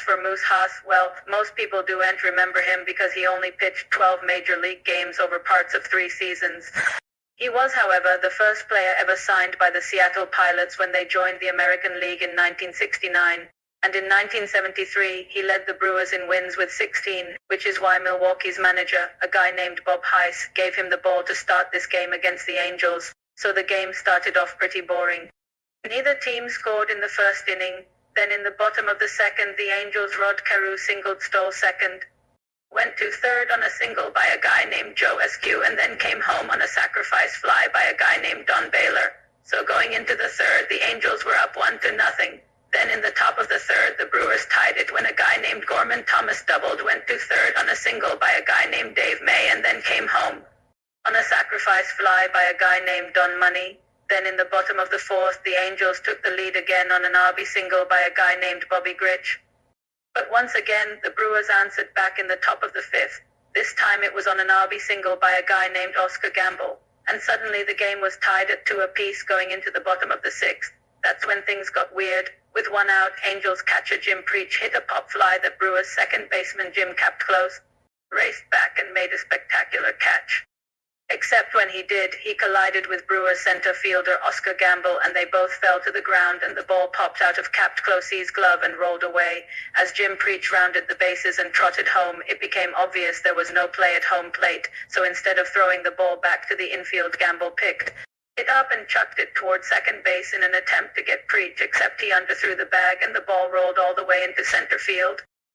for Moose Haas, well, most people do and remember him because he only pitched 12 major league games over parts of 3 seasons. He was, however, the first player ever signed by the Seattle Pilots when they joined the American League in 1969. And in 1973, he led the Brewers in wins with 16, which is why Milwaukee's manager, a guy named Bob Heiss, gave him the ball to start this game against the Angels, so the game started off pretty boring. Neither team scored in the first inning. Then in the bottom of the second, the Angels' Rod Carew singled, stole second, went to third on a single by a guy named Joe Eskew, and then came home on a sacrifice fly by a guy named Don Baylor. So going into the third, the Angels were up 1-0. Then in the top of the third, the Brewers tied it when a guy named Gorman Thomas doubled, went to third on a single by a guy named Dave May, and then came home on a sacrifice fly by a guy named Don Money. Then in the bottom of the fourth, the Angels took the lead again on an RB single by a guy named Bobby Grich. But once again, the Brewers answered back in the top of the fifth. This time it was on an RB single by a guy named Oscar Gamble. And suddenly the game was tied at 2 apiece going into the bottom of the sixth. That's when things got weird. With 1 out, Angels catcher Jim Preach hit a pop fly that Brewers second baseman Jim Capped close, raced back and made a spectacular catch. Except when he did, he collided with Brewers center fielder Oscar Gamble, and they both fell to the ground, and the ball popped out of Capped Close's glove and rolled away. As Jim Preach rounded the bases and trotted home, it became obvious there was no play at home plate, so instead of throwing the ball back to the infield, Gamble picked it up and chucked it toward second base in an attempt to get Preach, except he underthrew the bag and the ball rolled all the way into center field.